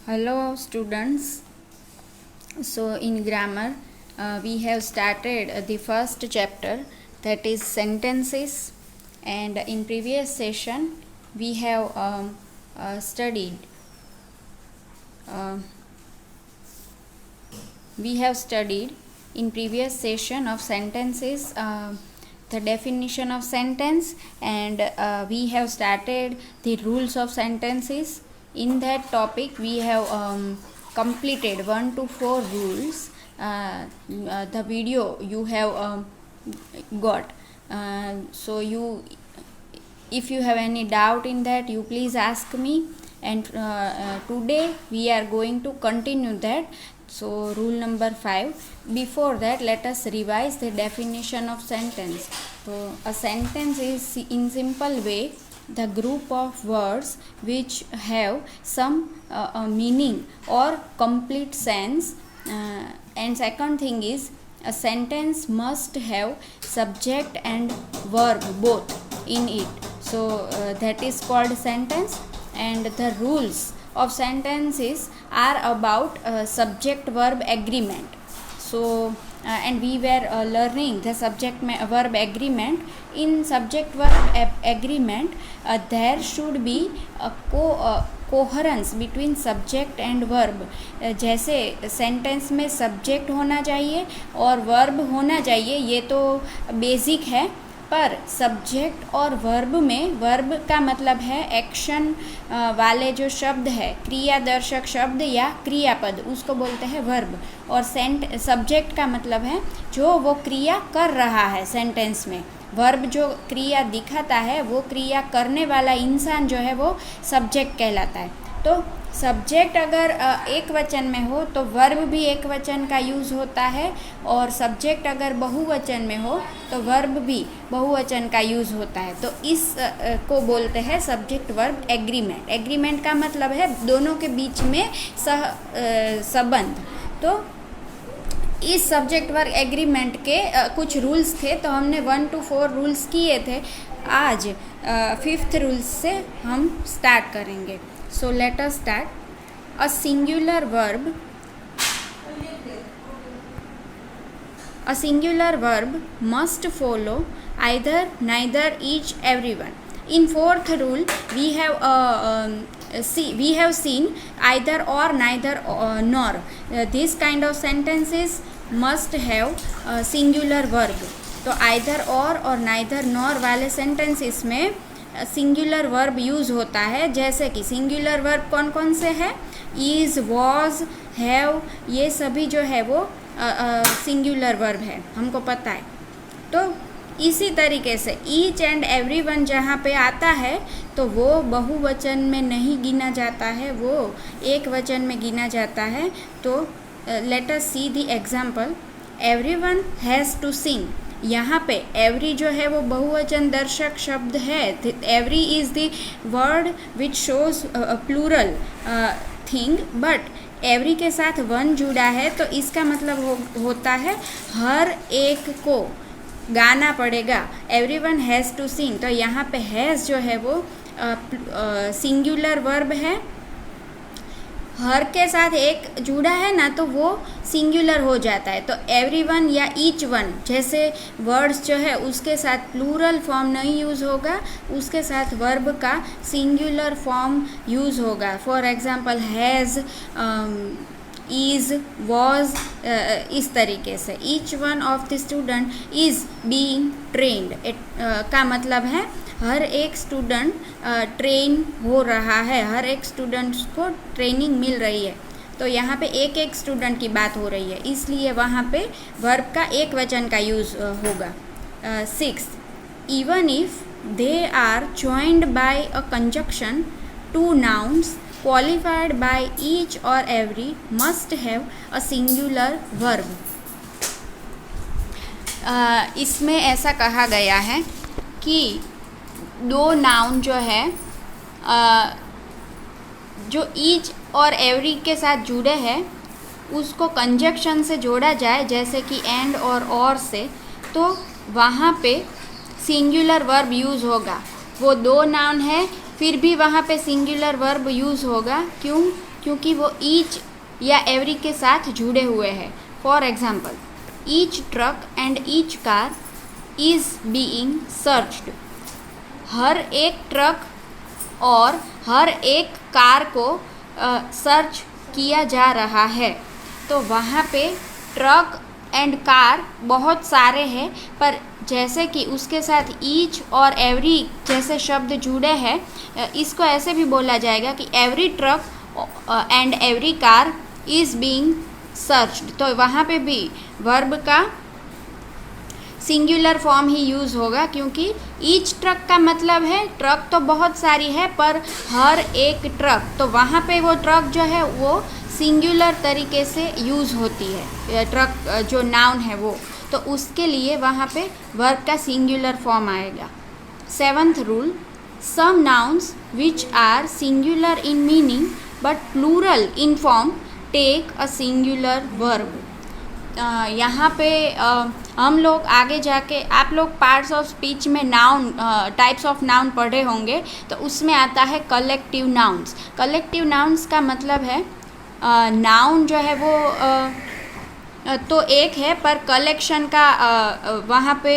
Hello students. So in grammar we have started the first chapter, that is sentences, and in previous session we have studied in previous session of sentences the definition of sentence, and we have started the rules of sentences. In that topic we have completed 1 to 4 rules. The video you have got, so if you have any doubt in that, you please ask me, and today we are going to continue that. So rule number 5. Before that, let us revise the definition of sentence. So a sentence is, in simple way, the group of words which have some meaning or complete sense. And second thing is, a sentence must have subject and verb both in it. So that is called sentence. And the rules of sentences are about subject verb agreement. So and we were learning the subject verb agreement. In subject verb agreement there should be a coherence between subject and verb. जैसे sentence में subject होना चाहिए और verb होना चाहिए, ये तो basic है, पर सब्जेक्ट और वर्ब में, वर्ब का मतलब है एक्शन वाले जो शब्द है, क्रियादर्शक शब्द या क्रियापद, उसको बोलते हैं वर्ब. और सब्जेक्ट का मतलब है जो वो क्रिया कर रहा है सेंटेंस में. वर्ब जो क्रिया दिखाता है, वो क्रिया करने वाला इंसान जो है वो सब्जेक्ट कहलाता है. तो सब्जेक्ट अगर एक वचन में हो तो वर्ब भी एक वचन का यूज़ होता है, और सब्जेक्ट अगर बहुवचन में हो तो वर्ब भी बहुवचन का यूज़ होता है. तो इस को बोलते हैं सब्जेक्ट वर्ब एग्रीमेंट. एग्रीमेंट का मतलब है दोनों के बीच में संबंध. तो इस सब्जेक्ट वर्ब एग्रीमेंट के कुछ रूल्स थे, तो हमने 1 to 4 रूल्स किए थे. आज 5th रूल्स से हम स्टार्ट करेंगे. So let us start. A singular verb must follow either, neither, each, everyone. In 4th rule we have seen either or, neither or, nor. This kind of sentences must have singular verb. तो either or neither nor वाले sentences में singular verb use होता है. जैसे कि singular verb कौन कौन से हैं? इज़, वॉज, हैव, ये सभी जो है वो सिंगुलर वर्ब है, हमको पता है. तो इसी तरीके से ईच एंड एवरी वन जहाँ पे आता है तो वो बहुवचन में नहीं गिना जाता है, वो एक वचन में गिना जाता है. तो let us see the example. Everyone has to sing. यहाँ पे एवरी जो है वो बहुवचन दर्शक शब्द है. Every is the word which shows plural thing, but every के साथ वन जुड़ा है, तो इसका मतलब होता है हर एक को गाना पड़ेगा. Everyone has to sing. तो यहाँ पे हैज़ जो है वो सिंगुलर वर्ब है. हर के साथ एक जुड़ा है ना, तो वो सिंगुलर हो जाता है. तो एवरीवन या ईच वन जैसे वर्ड्स जो है उसके साथ प्लूरल फॉर्म नहीं यूज़ होगा, उसके साथ वर्ब का सिंगुलर फॉर्म यूज़ होगा. For example has, is, was, इस तरीके से. Each one of the student is being trained का मतलब है हर एक स्टूडेंट ट्रेन हो रहा है, हर एक स्टूडेंट्स को ट्रेनिंग मिल रही है. तो यहाँ पे एक एक स्टूडेंट की बात हो रही है, इसलिए वहाँ पे वर्ब का एक वचन का यूज़ होगा. 6. Even if they are joined by a conjunction, 2 nouns qualified by each or every must have a singular verb. इसमें ऐसा कहा गया है कि 2 नाउन जो है जो ईच और एवरी के साथ जुड़े हैं उसको कंजक्शन से जोड़ा जाए, जैसे कि एंड और से, तो वहाँ पे सिंगुलर वर्ब यूज़ होगा. वो 2 नाउन है, फिर भी वहाँ पे सिंगुलर वर्ब यूज़ होगा. क्यों? क्योंकि वो ईच या एवरी के साथ जुड़े हुए हैं। For example, each truck and each car is being searched. हर एक ट्रक और हर एक कार को सर्च किया जा रहा है। तो वहाँ पे ट्रक एंड कार बहुत सारे हैं, पर जैसे कि उसके साथ ईच और एवरी जैसे शब्द जुड़े हैं, इसको ऐसे भी बोला जाएगा कि every truck and every car is being searched. तो वहाँ पे भी वर्ब का सिंगुलर फॉर्म ही यूज़ होगा, क्योंकि ईच ट्रक का मतलब है ट्रक तो बहुत सारी है, पर हर एक ट्रक, तो वहाँ पे वो ट्रक जो है वो सिंगुलर तरीके से यूज़ होती है, ट्रक जो नाउन है वो, तो उसके लिए वहाँ पे वर्ब का सिंगुलर फॉर्म आएगा। 7th rule, some nouns which are singular in meaning but plural in form take a singular verb. यहाँ पे हम लोग आगे जाके, आप लोग पार्ट्स ऑफ स्पीच में नाउन, टाइप्स ऑफ नाउन पढ़े होंगे, तो उसमें आता है कलेक्टिव नाउन्स। कलेक्टिव नाउन्स का मतलब है नाउन जो है वो तो एक है, पर कलेक्शन का वहाँ पे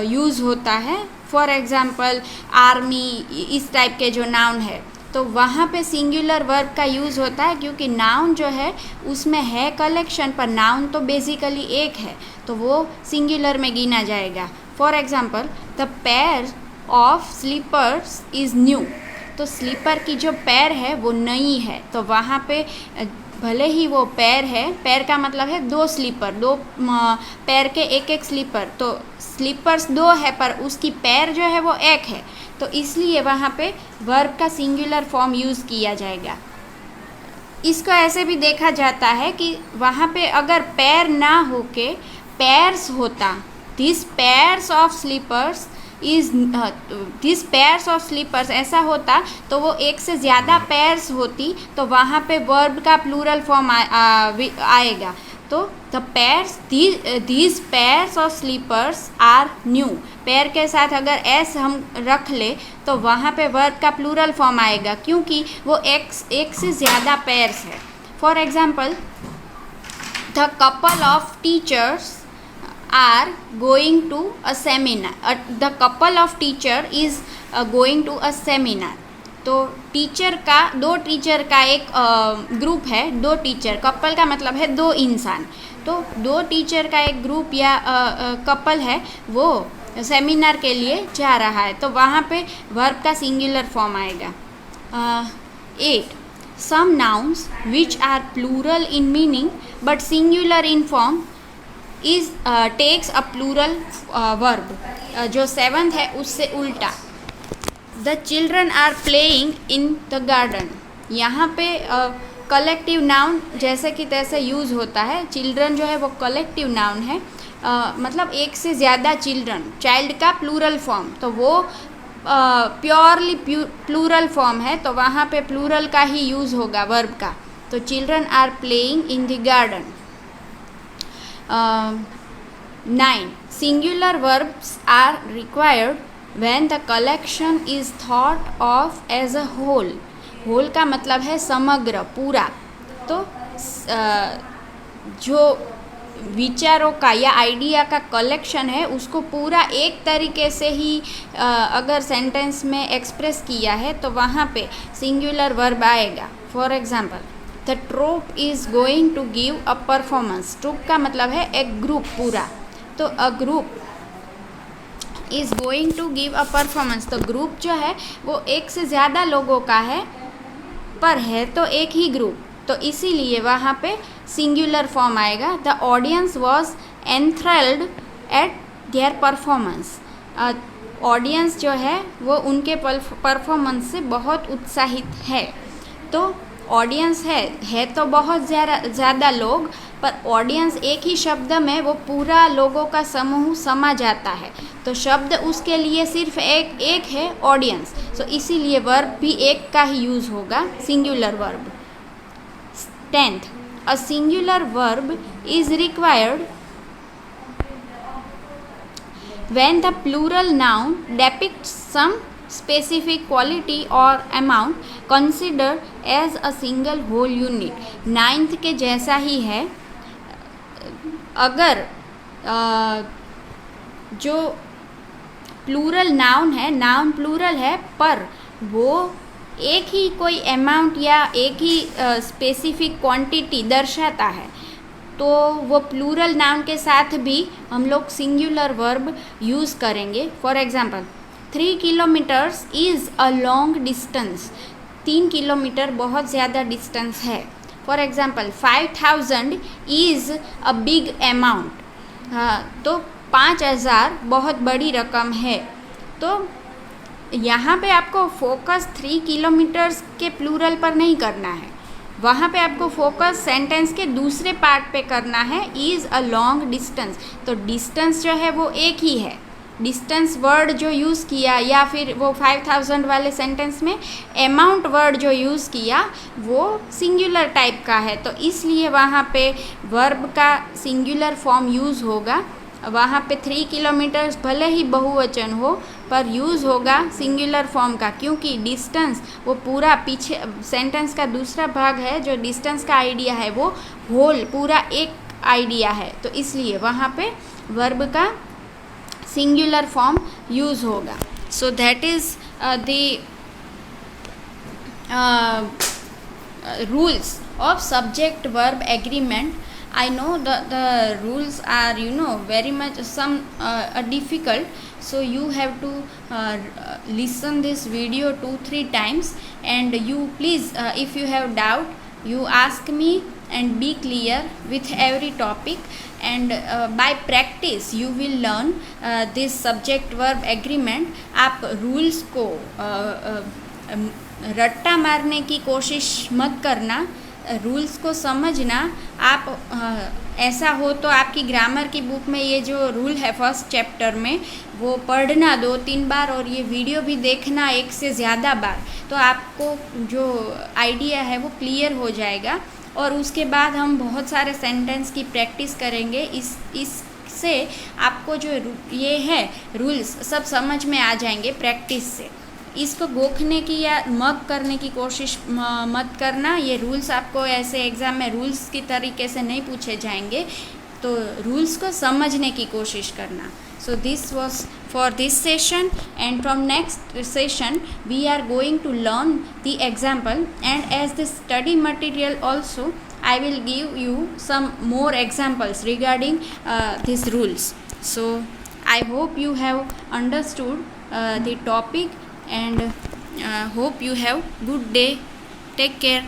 यूज़ होता है। फॉर एग्ज़ाम्पल आर्मी, इस टाइप के जो नाउन है, तो वहाँ पे सिंगुलर वर्ब का यूज़ होता है, क्योंकि नाउन जो है उसमें है कलेक्शन, पर नाउन तो बेसिकली एक है, तो वो सिंगुलर में गिना जाएगा। For example, the pair of slippers is new. तो स्लीपर की जो पैर है वो नई है, तो वहाँ पे भले ही वो पैर है, पैर का मतलब है दो स्लीपर, दो पैर के एक एक स्लीपर, तो स्लीपर्स दो है पर उसकी पैर जो है वो एक है, तो इसलिए वहाँ पे वर्ब का सिंगुलर फॉर्म यूज़ किया जाएगा। इसको ऐसे भी देखा जाता है कि वहाँ पे अगर पैर ना होके पैर्स होता, this pairs of slippers is, this pairs of slippers ऐसा होता, तो वो एक से ज़्यादा पैर्स होती, तो वहाँ पे वर्ब का प्लूरल फॉर्म आएगा। तो the pairs, these pairs of slippers are new, pair के साथ अगर एस हम रख ले तो वहाँ पे वर्ब का प्लूरल फॉर्म आएगा, क्योंकि वो एक से ज़्यादा पैर्स है। For example, the couple of teachers are going to a seminar, the couple of teacher is going to a seminar। तो टीचर का, दो टीचर का एक ग्रुप है, दो टीचर, कपल का मतलब है दो इंसान, तो दो टीचर का एक ग्रुप या कपल है, वो सेमिनार के लिए जा रहा है, तो वहाँ पे वर्ब का सिंगुलर फॉर्म आएगा। 8, some nouns which are plural in meaning but singular in form is takes a plural verb। जो 7th है उससे उल्टा, the children are playing in the garden। यहाँ पे कलेक्टिव नाउन जैसे कि तैसे यूज़ होता है। चिल्ड्रन जो है वो कलेक्टिव नाउन है, मतलब एक से ज़्यादा चिल्ड्रन, चाइल्ड का प्लूरल फॉर्म, तो वो प्योरली प्लूरल फॉर्म है, तो वहाँ पे प्लूरल का ही यूज़ होगा वर्ब का। तो children are playing in the garden. 9, singular verbs are required when the collection is thought of as a whole। whole का मतलब है समग्र, पूरा, तो जो विचारों का या आइडिया का कलेक्शन है उसको पूरा एक तरीके से ही अगर सेंटेंस में एक्सप्रेस किया है तो वहाँ पे सिंगुलर वर्ब आएगा। For example, the troop is going to give a performance. Troop का मतलब है एक ग्रुप पूरा, तो a group is going to give a performance, तो ग्रुप जो है वो एक से ज़्यादा लोगों का है, पर है तो एक ही ग्रुप, तो इसीलिए वहाँ पे सिंगुलर फॉर्म आएगा। The audience was enthralled at their performance. Audience जो है वो उनके परफॉर्मेंस से बहुत उत्साहित है। तो ऑडियंस है तो बहुत ज़्यादा लोग, पर ऑडियंस एक ही शब्द में वो पूरा लोगों का समूह समा जाता है, तो शब्द उसके लिए सिर्फ एक है, ऑडियंस, तो इसीलिए वर्ब भी एक का ही यूज़ होगा, singular verb. 10th, a singular verb is required when the plural noun depicts some specific quality or amount considered as a single whole unit. 9th के जैसा ही है. अगर जो प्लूरल नाउन है, नाउन प्लूरल है, पर वो एक ही कोई अमाउंट या एक ही स्पेसिफिक क्वांटिटी दर्शाता है, तो वो प्लूरल नाउन के साथ भी हम लोग सिंगुलर वर्ब यूज़ करेंगे. For example 3 kilometres is a long distance. 3 kilometre बहुत ज़्यादा डिस्टेंस है. For example 5000 is a big amount. हाँ, तो 5000 बहुत बड़ी रकम है. तो यहाँ पे आपको फोकस 3 किलोमीटर्स के प्लूरल पर नहीं करना है, वहाँ पे आपको फोकस सेंटेंस के दूसरे पार्ट पे करना है. इज़ अ लॉन्ग डिस्टेंस, तो डिस्टेंस जो है वो एक ही है. डिस्टेंस वर्ड जो यूज़ किया, या फिर वो 5000 वाले सेंटेंस में अमाउंट वर्ड जो यूज़ किया वो सिंगुलर टाइप का है, तो इसलिए वहाँ पे वर्ब का सिंगुलर फॉर्म यूज़ होगा. वहाँ पे 3 किलोमीटर्स भले ही बहुवचन हो, पर यूज़ होगा सिंगुलर फॉर्म का, क्योंकि डिस्टेंस वो पूरा पीछे सेंटेंस का दूसरा भाग है. जो डिस्टेंस का आइडिया है वो होल पूरा एक आइडिया है, तो इसलिए वहाँ पे वर्ब का सिंगुलर फॉर्म यूज़ होगा. So that is the rules of subject verb agreement. I know the rules are very much some difficult, so you have to listen this video 2-3 times, and you please if you have doubt you ask me and be clear with every topic, and by practice you will learn this subject verb agreement. आप rules को रट्टा मारने की कोशिश मत करना, rules को समझना. आप ऐसा हो तो आपकी ग्रामर की बुक में ये जो रूल है फर्स्ट चैप्टर में वो पढ़ना 2-3 बार, और ये वीडियो भी देखना 1 से ज़्यादा बार, तो आपको जो आइडिया है वो क्लियर हो जाएगा. और उसके बाद हम बहुत सारे सेंटेंस की प्रैक्टिस करेंगे. इससे आपको जो ये है रूल्स सब समझ में आ जाएंगे प्रैक्टिस से. इसको गोखने की या मग करने की कोशिश मत करना. ये रूल्स आपको ऐसे एग्ज़ाम में रूल्स की तरीके से नहीं पूछे जाएंगे, तो रूल्स को समझने की कोशिश करना. So this was for this session, and from next session we are going to learn the example, and as the study material also I will give you some more examples regarding these rules. So I hope you have understood the topic, and hope you have good day. Take care.